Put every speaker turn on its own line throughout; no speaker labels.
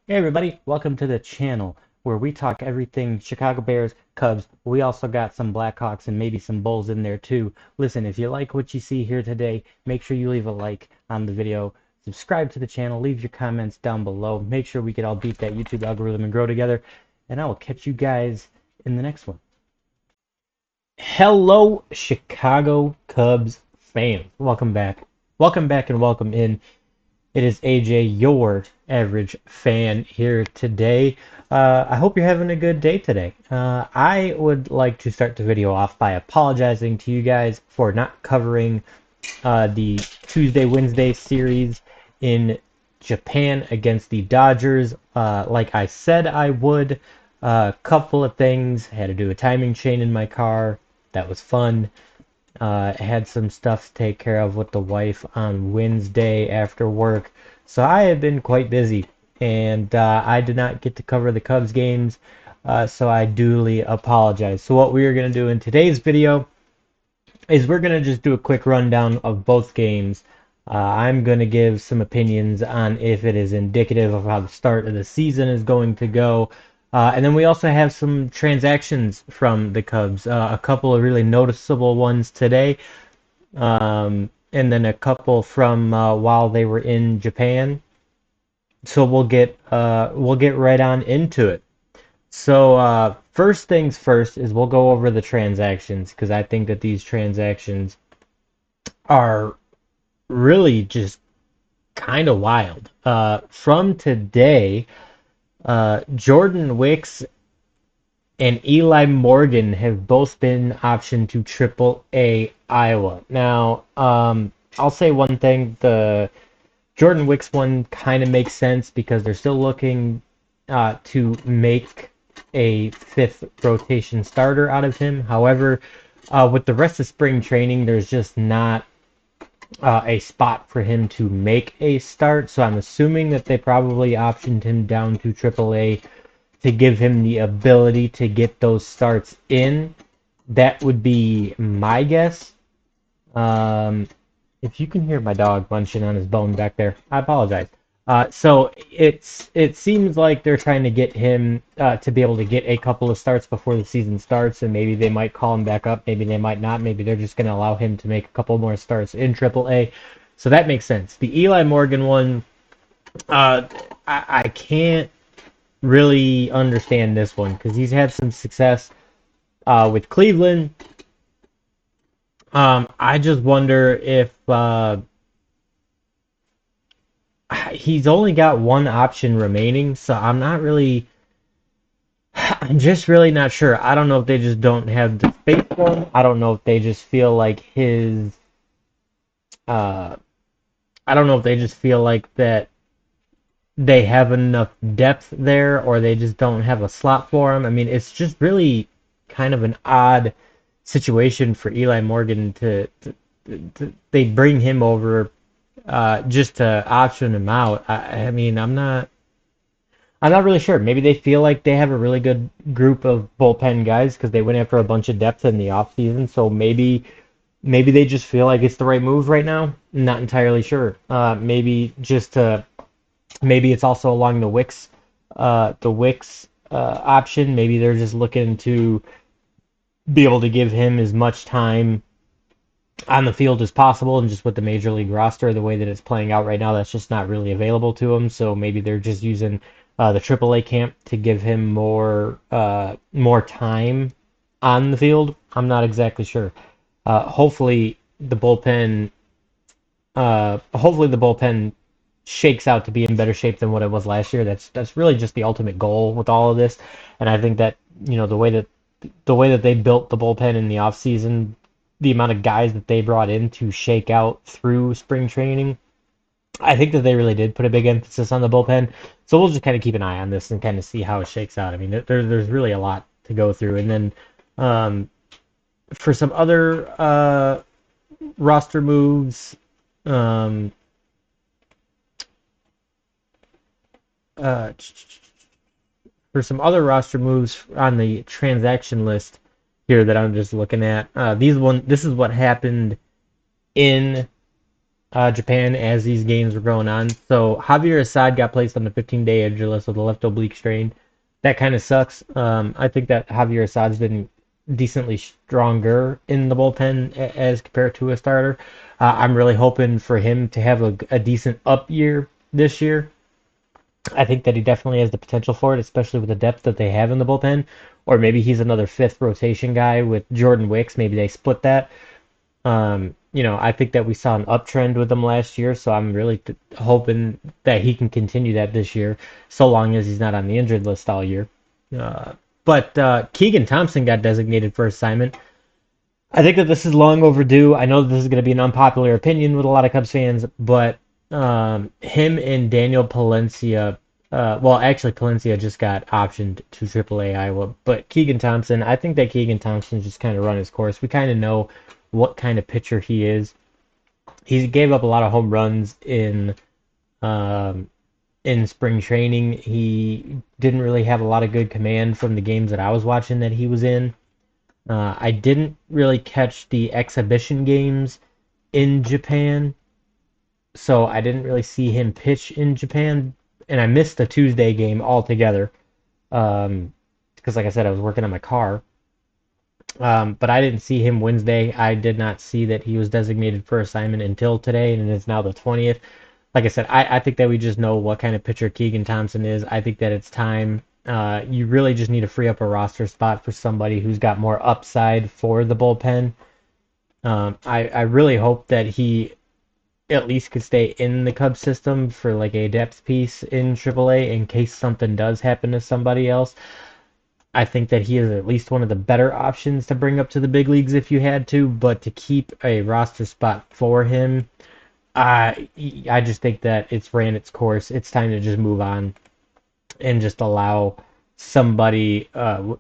Hey everybody, welcome to the channel where we talk everything Chicago Bears, Cubs. We also got some Blackhawks and maybe some Bulls in there too. Listen, if you like what you see here today, make sure you leave a like on the video, subscribe to the channel, leave your comments down below. Make sure we can all beat that YouTube algorithm and grow together. And I will catch you guys in the next one. Hello, Chicago Cubs fans. Welcome back. Welcome back and welcome in. It is AJ, your average fan, here today. I hope you're having a good day today. I would like to start the video off by apologizing to you guys for not covering the Tuesday-Wednesday series in Japan against the Dodgers. Like I said I would. A couple of things. Had to do a timing chain in my car. That was fun. Had some stuff to take care of with the wife on Wednesday after work. So I have been quite busy, and I did not get to cover the Cubs games, so I duly apologize. So what we are going to do in today's video is we're going to just do a quick rundown of both games. I'm going to give some opinions on if it is indicative of how the start of the season is going to go. And then we also have some transactions from the Cubs, a couple of really noticeable ones today, and then a couple from while they were in Japan. So we'll get right on into it. So first things first is we'll go over the transactions because I think that these transactions are really just kind of wild. From today, Jordan Wicks and Eli Morgan have both been optioned to Triple A Iowa. Now, I'll say one thing: the Jordan Wicks one kind of makes sense because they're still looking to make a fifth rotation starter out of him. However, with the rest of spring training, there's just not a spot for him to make a start. So I'm assuming that they probably optioned him down to AAA to give him the ability to get those starts in. That would be my guess. Um, if you can hear my dog munching on his bone back there, I apologize. So it seems like they're trying to get him to be able to get a couple of starts before the season starts, and maybe they might call him back up, maybe they might not, maybe they're just going to allow him to make a couple more starts in AAA. So that makes sense. The Eli Morgan one, uh, I can't really understand this one because he's had some success with Cleveland. I just wonder if he's only got one option remaining, so I'm just really not sure. I don't know if they just don't have the space for him. I don't know if they just feel like uh, I don't know if they just feel like that they have enough depth there or they just don't have a slot for him. I mean, it's just really kind of an odd situation for Eli Morgan to they bring him over just to option him out. I mean, I'm not really sure. Maybe they feel like they have a really good group of bullpen guys because they went after a bunch of depth in the offseason. So maybe they just feel like it's the right move right now. I'm not entirely sure. Maybe it's also along the Wicks option. Maybe they're just looking to be able to give him as much time on the field as possible, and just with the major league roster, the way that it's playing out right now, that's just not really available to him. So maybe they're just using the AAA camp to give him more time on the field. I'm not exactly sure. Hopefully the bullpen, hopefully the bullpen shakes out to be in better shape than what it was last year. That's really just the ultimate goal with all of this, and I think that the way that they built the bullpen in the offseason, the amount of guys that they brought in to shake out through spring training, I think that they really did put a big emphasis on the bullpen. So we'll just kind of keep an eye on this and kind of see how it shakes out. I mean, there's really a lot to go through. And then um, for some other roster moves, um, uh, on the transaction list here that I'm just looking at, this is what happened in Japan as these games were going on. So Javier Assad got placed on the 15-day injury list with a left oblique strain. That kind of sucks. I think that Javier Assad's been decently stronger in the bullpen as compared to a starter. I'm really hoping for him to have a decent up year this year. I think that he definitely has the potential for it, especially with the depth that they have in the bullpen. Or maybe he's another fifth rotation guy with Jordan Wicks. Maybe they split that. I think that we saw an uptrend with him last year, so I'm really hoping that he can continue that this year, so long as he's not on the injured list all year. But Keegan Thompson got designated for assignment. I think that this is long overdue. I know this is going to be an unpopular opinion with a lot of Cubs fans, but him and Daniel Palencia, well, actually, Palencia just got optioned to AAA Iowa, but Keegan Thompson, I think that Keegan Thompson just kind of run his course. We kind of know what kind of pitcher he is. He gave up a lot of home runs um, in spring training. He didn't really have a lot of good command from the games that I was watching that he was in. I didn't really catch the exhibition games in Japan, so I didn't really see him pitch in Japan, and I missed the Tuesday game altogether. Because, like I said, I was working on my car. But I didn't see him Wednesday. I did not see that he was designated for assignment until today, and it's now the 20th. Like I said, I think that we just know what kind of pitcher Keegan Thompson is. I think that it's time. You really just need to free up a roster spot for somebody who's got more upside for the bullpen. I really hope that he at least could stay in the Cubs system for like a depth piece in AAA in case something does happen to somebody else. I think that he is at least one of the better options to bring up to the big leagues if you had to, but to keep a roster spot for him, I just think that it's ran its course. It's time to just move on and just allow somebody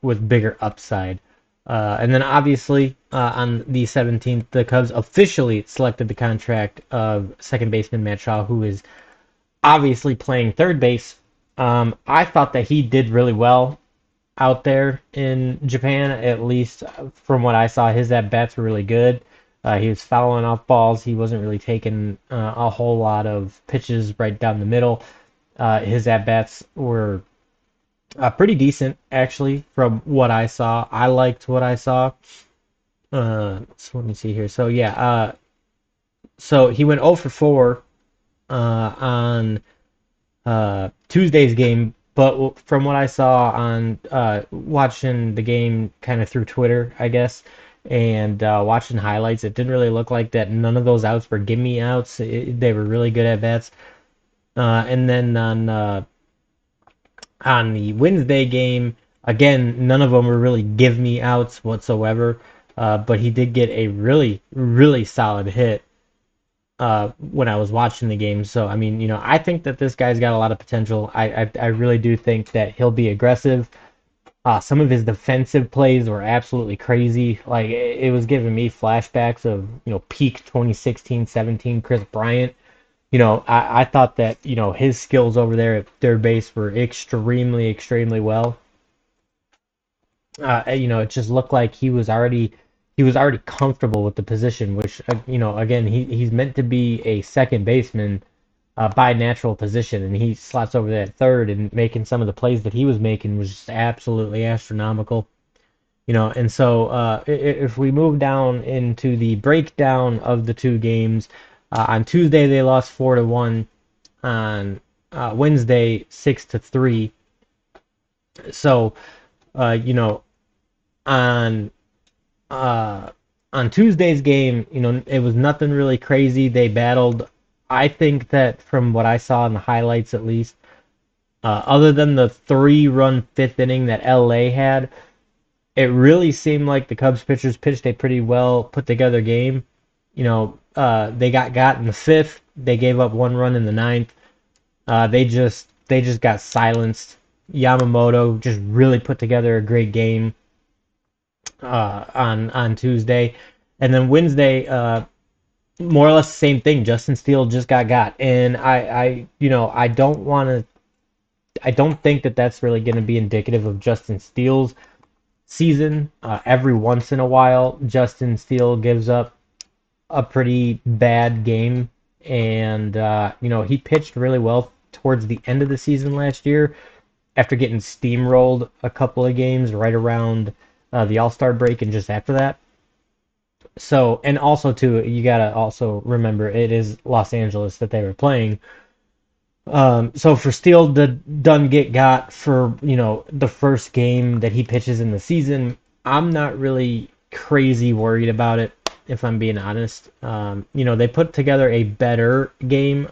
with bigger upside. And then obviously on the 17th, the Cubs officially selected the contract of second baseman Matt Shaw, who is obviously playing third base. I thought that he did really well out there in Japan, at least from what I saw. His at bats were really good. He was fouling off balls. He wasn't really taking a whole lot of pitches right down the middle. His at bats were pretty decent, actually, from what I saw. I liked what I saw. So let me see here. So yeah, so he went 0 for 4 on Tuesday's game, but from what I saw on watching the game kind of through Twitter, I guess, and watching highlights, it didn't really look like that. None of those outs were gimme outs. They were really good at bats. And then on the Wednesday game, again, none of them were really give me outs whatsoever. But he did get a really, really solid hit when I was watching the game. So, I mean, I think that this guy's got a lot of potential. I really do think that he'll be aggressive. Some of his defensive plays were absolutely crazy. Like, it was giving me flashbacks of, peak 2016-17 Chris Bryant. I thought that, his skills over there at third base were extremely, extremely well. It just looked like he was already comfortable with the position, which again, he's meant to be a second baseman by natural position, and he slots over there at third, and making some of the plays that he was making was just absolutely astronomical. And so if we move down into the breakdown of the two games, on Tuesday they lost 4-1, on Wednesday 6-3. So on on Tuesday's game, it was nothing really crazy. They battled. I think that from what I saw in the highlights, at least, other than the 3-run fifth inning that LA had, it really seemed like the Cubs pitchers pitched a pretty well put together game. They got in the fifth. They gave up 1 run in the ninth. They just got silenced. Yamamoto just really put together a great game on Tuesday, and then Wednesday, more or less the same thing. Justin Steele just got, and I don't want to. I don't think that that's really going to be indicative of Justin Steele's season. Every once in a while, Justin Steele gives up a pretty bad game. and he pitched really well towards the end of the season last year after getting steamrolled a couple of games right around the All-Star break and just after that. So, and also too, you gotta also remember it is Los Angeles that they were playing. So for Steele to done get got for the first game that he pitches in the season, I'm not really crazy worried about it if I'm being honest. They put together a better game,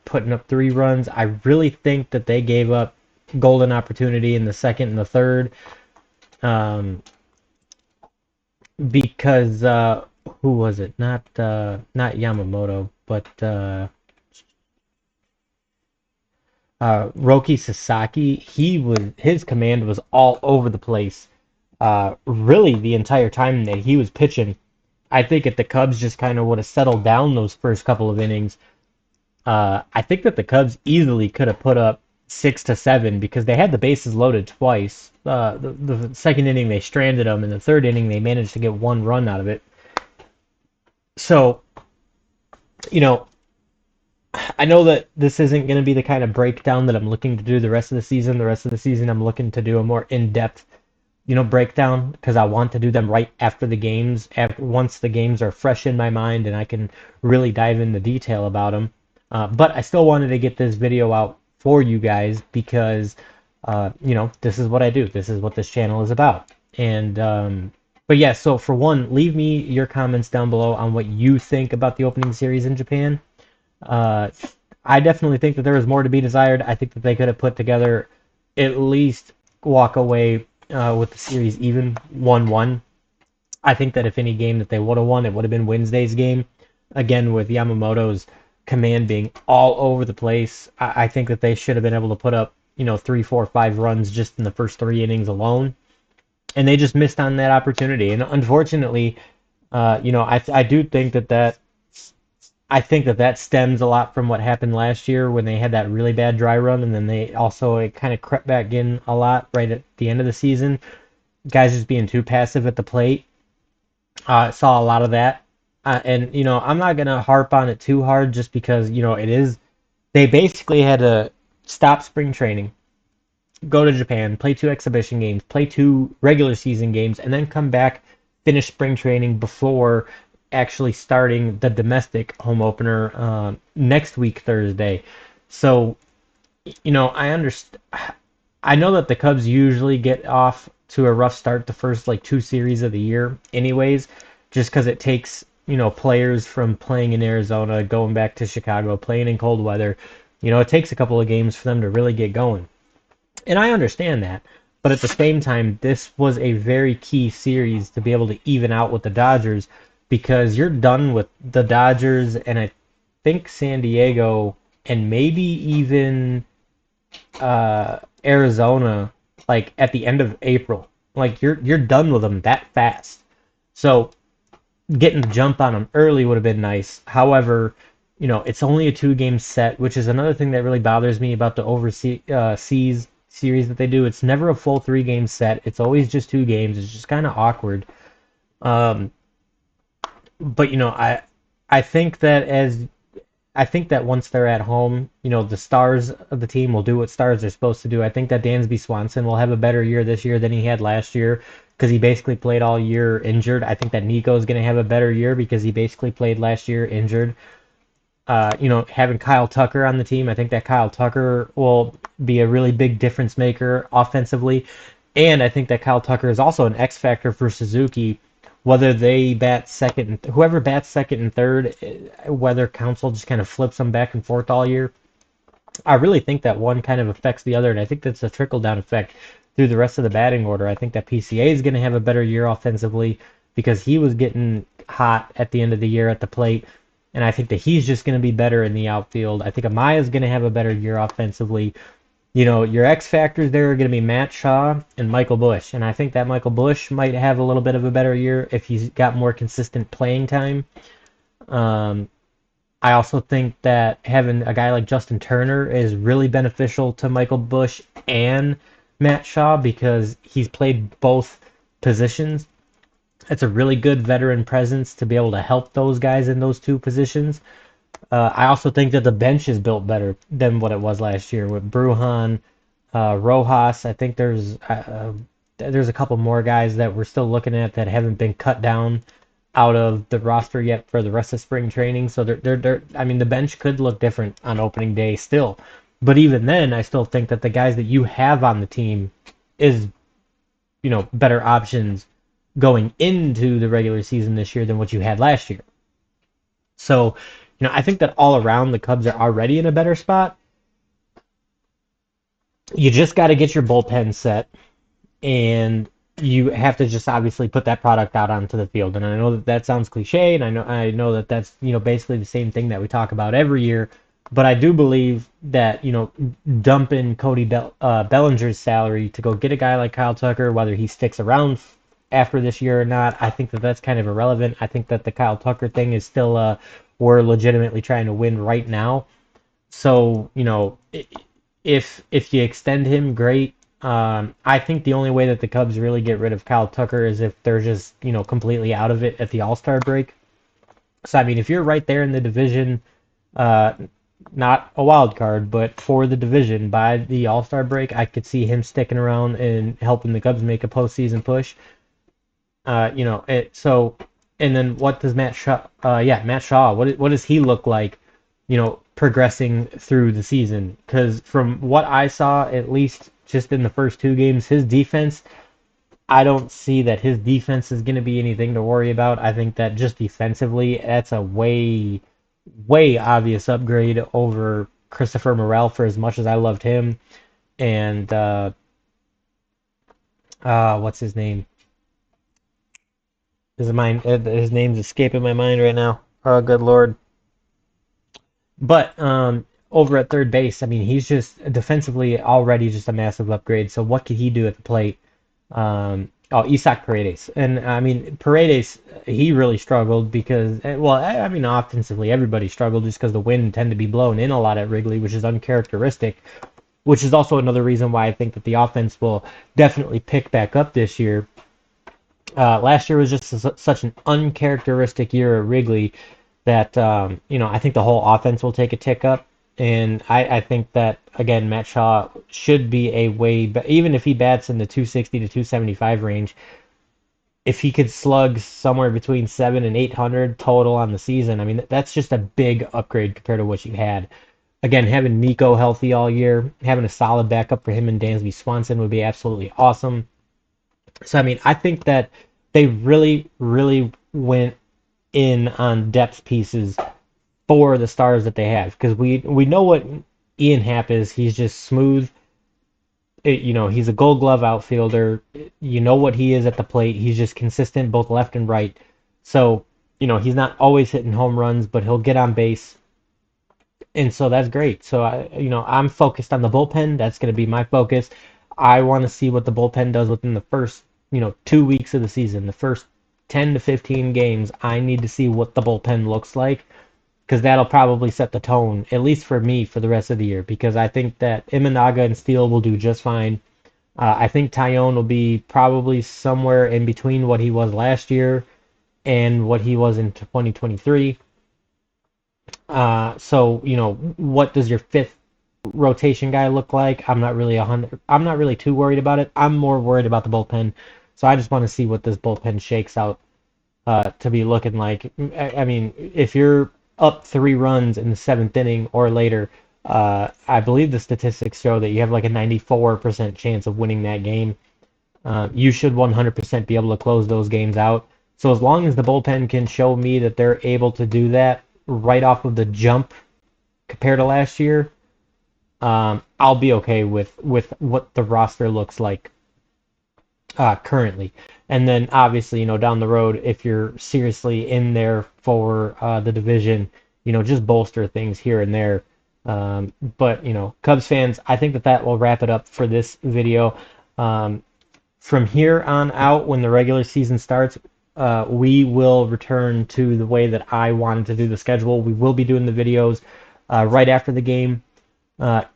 putting up 3 runs. I really think that they gave up golden opportunity in the second and the third, um, because who was it? Not Yamamoto, but Roki Sasaki. His command was all over the place. Really, the entire time that he was pitching, I think if the Cubs just kind of would have settled down those first couple of innings, I think that the Cubs easily could have put up 6 to 7 because they had the bases loaded twice. The second inning they stranded them, and the third inning they managed to get 1 run out of it. So, you know, I know that this isn't going to be the kind of breakdown that I'm looking to do the rest of the season. The rest of the season, I'm looking to do a more in-depth, breakdown because I want to do them right after the games. Once the games are fresh in my mind and I can really dive into detail about them. But I still wanted to get this video out for you guys because, this is what I do. This is what this channel is about. And, but yeah, so for one, leave me your comments down below on what you think about the opening series in Japan. Uh, I definitely think that there is more to be desired. I think that they could have put together at least walk away with the series even 1-1. I think that if any game that they would have won, it would have been Wednesday's game. Again, with Yamamoto's command being all over the place, I think that they should have been able to put up, 3, 4, 5 runs just in the first 3 innings alone. And they just missed on that opportunity. And unfortunately, I do think that I think that stems a lot from what happened last year when they had that really bad dry run, and then it kind of crept back in a lot right at the end of the season. Guys just being too passive at the plate. Saw a lot of that, and I'm not gonna harp on it too hard just because it is. They basically had to stop spring training, go to Japan, play 2 exhibition games, play 2 regular season games, and then come back, finish spring training before actually starting the domestic home opener next week Thursday. So, I understand. I know that the Cubs usually get off to a rough start the first like 2 series of the year, anyways, just because it takes players from playing in Arizona, going back to Chicago, playing in cold weather. It takes a couple of games for them to really get going. And I understand that. But at the same time, this was a very key series to be able to even out with the Dodgers because you're done with the Dodgers and I think San Diego and maybe even Arizona like at the end of April. Like you're done with them that fast. So getting the jump on them early would have been nice. However, it's only a 2 game set, which is another thing that really bothers me about the overseas series that they do. It's never a full 3 game set. It's always just 2 games. It's just kind of awkward. Um, but I think that once they're at home, the stars of the team will do what stars are supposed to do. I think that Dansby Swanson will have a better year this year than he had last year because he basically played all year injured. I think that Nico is going to have a better year because he basically played last year injured. Having Kyle Tucker on the team, I think that Kyle Tucker will be a really big difference maker offensively. And I think that Kyle Tucker is also an X factor for Suzuki. Whether they bat second, whoever bats second and third, whether Council just kind of flips them back and forth all year, I really think that one kind of affects the other, and I think that's a trickle down effect through the rest of the batting order. I think that PCA is going to have a better year offensively because he was getting hot at the end of the year at the plate, and I think that he's just going to be better in the outfield. I think Amaya is going to have a better year offensively. Your X factors there are going to be Matt Shaw and Michael Busch, and I think that Michael Busch might have a little bit of a better year if he's got more consistent playing time. Um, I also think that having a guy like Justin Turner is really beneficial to Michael Busch and Matt Shaw because he's played both positions. It's a really good veteran presence to be able to help those guys in those 2 positions. I also think that the bench is built better than what it was last year with Bruhan, Rojas. I think there's a couple more guys that we're still looking at that haven't been cut down out of the roster yet for the rest of spring training. So I mean, the bench could look different on opening day still. But even then, I still think that the guys that you have on the team is, better options going into the regular season this year than what you had last year. So, I think that all around the Cubs are already in a better spot. You just got to get your bullpen set, and you have to just obviously put that product out onto the field. And I know that that sounds cliche, and I know that that's basically the same thing that we talk about every year. But I do believe that dumping Bellinger's salary to go get a guy like Kyle Tucker, whether he sticks around after this year or not, I think that that's kind of irrelevant. I think that the Kyle Tucker thing is still we're legitimately trying to win right now. So if you extend him, great. I think the only way that the Cubs really get rid of Kyle Tucker is if they're just, completely out of it at the All-Star break. So, I mean, if you're right there in the division, uh, not a wild card, but for the division by the All-Star break, I could see him sticking around and helping the Cubs make a postseason push. So, and then what does Matt Shaw? Matt Shaw. What does he look like? Progressing through the season. Because from what I saw, at least just in the first two games, his defense, I don't see that his defense is going to be anything to worry about. I think that just defensively, that's a way, way obvious upgrade over Christopher Morel for as much as I loved him. And what's his name? His name's escaping my mind right now. Oh, good lord. But over at third base, I mean, he's just defensively already just a massive upgrade. So what could he do at the plate? Isaac Paredes, and I mean Paredes, he really struggled because, well, I mean, offensively everybody struggled just because the wind tended to be blowing in a lot at Wrigley, which is uncharacteristic. Which is also another reason why I think that the offense will definitely pick back up this year. Last year was just such an uncharacteristic year at Wrigley that I think the whole offense will take a tick up, and I think that again Matt Shaw should be a way, even if he bats in the 260 to 275 range, if he could slug somewhere between 700 and 800 total on the season, I mean that's just a big upgrade compared to what you had. Again, having Nico healthy all year, having a solid backup for him and Dansby Swanson would be absolutely awesome. So I mean, I think that they really, really went in on depth pieces for the stars that they have because we know what Ian Happ is. He's just smooth. He's a Gold Glove outfielder. You know what he is at the plate. He's just consistent both left and right. So he's not always hitting home runs, but he'll get on base, and so that's great. So I'm focused on the bullpen. That's going to be my focus. I want to see what the bullpen does within the first 2 weeks of the season, the first 10 to 15 games. I need to see what the bullpen looks like because that'll probably set the tone, at least for me, for the rest of the year. Because I think that Imanaga and Steele will do just fine. I think Tyone will be probably somewhere in between what he was last year and what he was in 2023. So what does your fifth rotation guy look like? I'm not really too worried about it. I'm more worried about the bullpen. So I just want to see what this bullpen shakes out to be looking like. I mean, if you're up 3 runs in the seventh inning or later, I believe the statistics show that you have like a 94% chance of winning that game. You should 100% be able to close those games out. So as long as the bullpen can show me that they're able to do that right off of the jump compared to last year, I'll be okay with what the roster looks like currently. And then obviously, down the road, if you're seriously in there for the division, just bolster things here and there. But Cubs fans, I think that that will wrap it up for this video. From here on out, when the regular season starts, we will return to the way that I wanted to do the schedule. We will be doing the videos right after the game.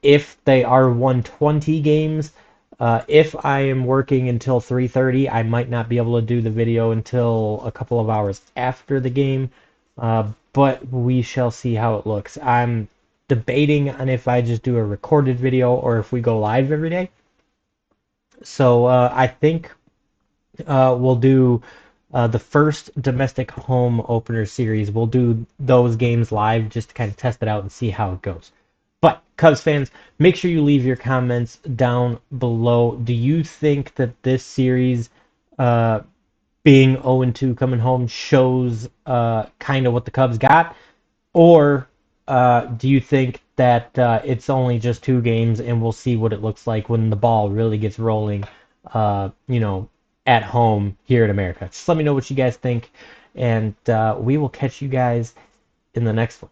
If they are 120 games, if I am working until 3:30, I might not be able to do the video until a couple of hours after the game. but we shall see how it looks. I'm debating on if I just do a recorded video or if we go live every day. So I think we'll do the first domestic home opener series. We'll do those games live just to kind of test it out and see how it goes. But Cubs fans, make sure you leave your comments down below. Do you think that this series, uh, being 0-2 coming home, shows kind of what the Cubs got? Or do you think that it's only just 2 games and we'll see what it looks like when the ball really gets rolling, you know, at home here in America? Just let me know what you guys think, and we will catch you guys in the next one.